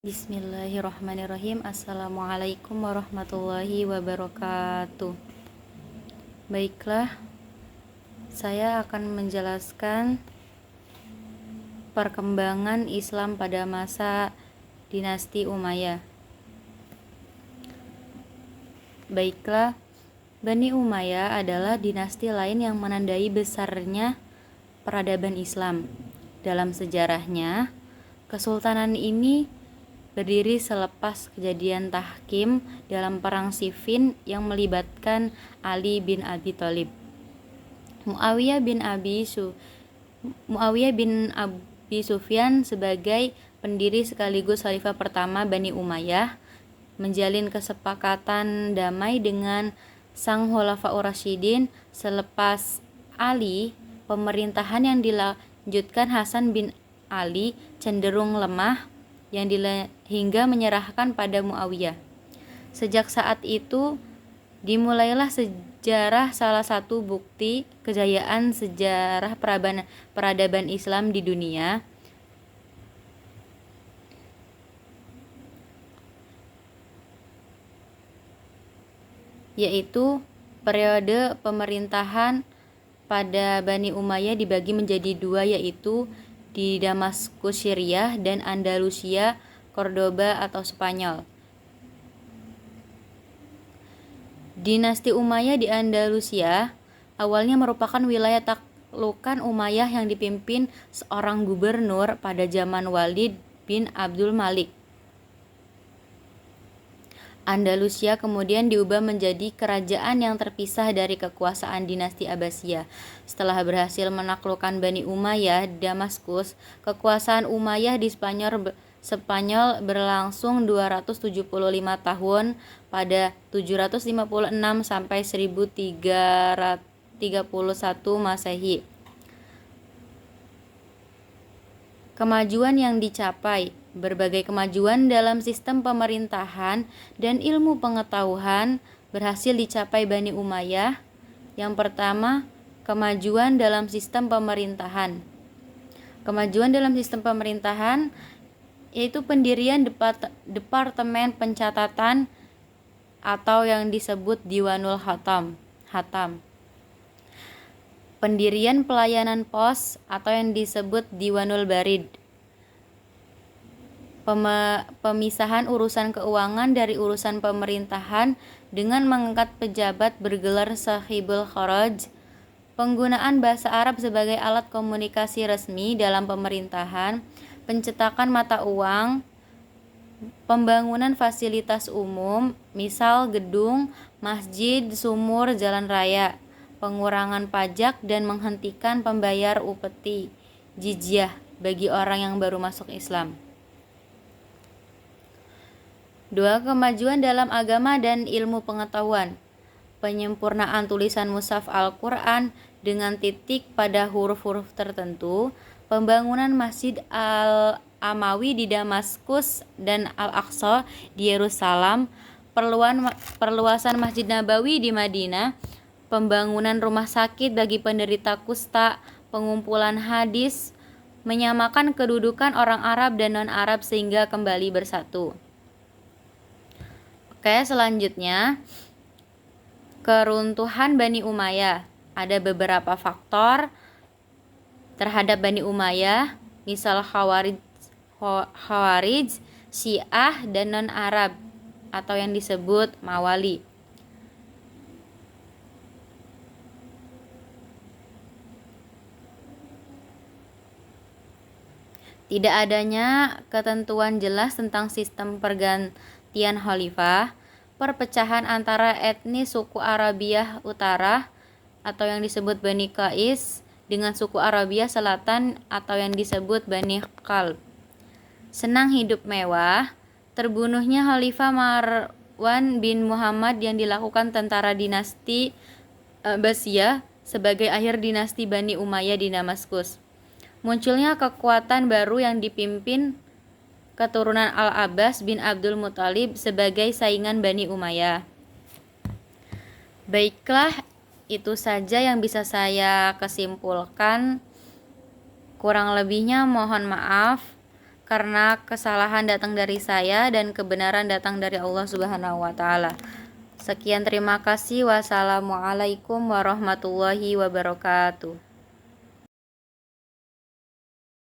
Bismillahirrahmanirrahim. Assalamualaikum warahmatullahi wabarakatuh. Baiklah, saya akan menjelaskan perkembangan Islam pada masa dinasti Umayyah. Baiklah, Bani Umayyah adalah dinasti lain yang menandai besarnya peradaban Islam. Dalam sejarahnya, kesultanan ini berdiri selepas kejadian Tahkim dalam perang Siffin yang melibatkan Ali bin Abi Thalib. Muawiyah bin Abi Sufyan sebagai pendiri sekaligus khalifah pertama Bani Umayyah menjalin kesepakatan damai dengan sang Khulafaur Rasyidin. Selepas Ali, pemerintahan yang dilanjutkan Hasan bin Ali cenderung lemah hingga menyerahkan pada Muawiyah. Sejak saat itu dimulailah sejarah salah satu bukti kejayaan sejarah peradaban Islam di dunia, yaitu periode pemerintahan pada Bani Umayyah dibagi menjadi dua, yaitu di Damaskus Syriah dan Andalusia Cordoba atau Spanyol. Dinasti Umayyah di Andalusia awalnya merupakan wilayah taklukan Umayyah yang dipimpin seorang gubernur pada zaman Walid bin Abdul Malik. Andalusia kemudian diubah menjadi kerajaan yang terpisah dari kekuasaan dinasti Abbasiyah. Setelah berhasil menaklukkan Bani Umayyah di Damaskus, kekuasaan Umayyah di Spanyol berlangsung 275 tahun pada 756 sampai 1331 Masehi. Kemajuan yang dicapai. Berbagai kemajuan dalam sistem pemerintahan dan ilmu pengetahuan berhasil dicapai Bani Umayyah. Yang pertama, kemajuan dalam sistem pemerintahan. Kemajuan dalam sistem pemerintahan yaitu pendirian Departemen Pencatatan atau yang disebut Diwanul Hatam. Pendirian Pelayanan Pos atau yang disebut Diwanul Barid. Pemisahan urusan keuangan dari urusan pemerintahan dengan mengangkat pejabat bergelar Sahibul Kharaj. Penggunaan bahasa Arab sebagai alat komunikasi resmi dalam pemerintahan, pencetakan mata uang, pembangunan fasilitas umum, misal gedung, masjid, sumur, jalan raya, pengurangan pajak dan menghentikan pembayar upeti, jizyah bagi orang yang baru masuk Islam. 2. Kemajuan dalam agama dan ilmu pengetahuan. Penyempurnaan tulisan mushaf Al-Quran dengan titik pada huruf-huruf tertentu, pembangunan Masjid Al-Amawi di Damaskus dan Al-Aqsa di Yerusalem, perluasan Masjid Nabawi di Madinah, pembangunan rumah sakit bagi penderita kusta, pengumpulan hadis, menyamakan kedudukan orang Arab dan non-Arab sehingga kembali bersatu. Oke, selanjutnya keruntuhan Bani Umayyah. Ada beberapa faktor terhadap Bani Umayyah, misal Khawarij, Syiah dan non-Arab atau yang disebut Mawali. Tidak adanya ketentuan jelas tentang sistem pergantian khalifah, perpecahan antara etnis suku Arabiah Utara atau yang disebut Bani Qais dengan suku Arabiah Selatan atau yang disebut Bani Qalb. Senang hidup mewah, terbunuhnya Khalifah Marwan bin Muhammad yang dilakukan tentara dinasti Abbasiyah sebagai akhir dinasti Bani Umayyah di Damaskus. Munculnya kekuatan baru yang dipimpin keturunan Al-Abbas bin Abdul Muthalib sebagai saingan Bani Umayyah. Baiklah, itu saja yang bisa saya kesimpulkan. Kurang lebihnya mohon maaf. karena kesalahan datang dari saya dan kebenaran datang dari Allah Subhanahu wa taala. Sekian, terima kasih. Wassalamualaikum warahmatullahi wabarakatuh.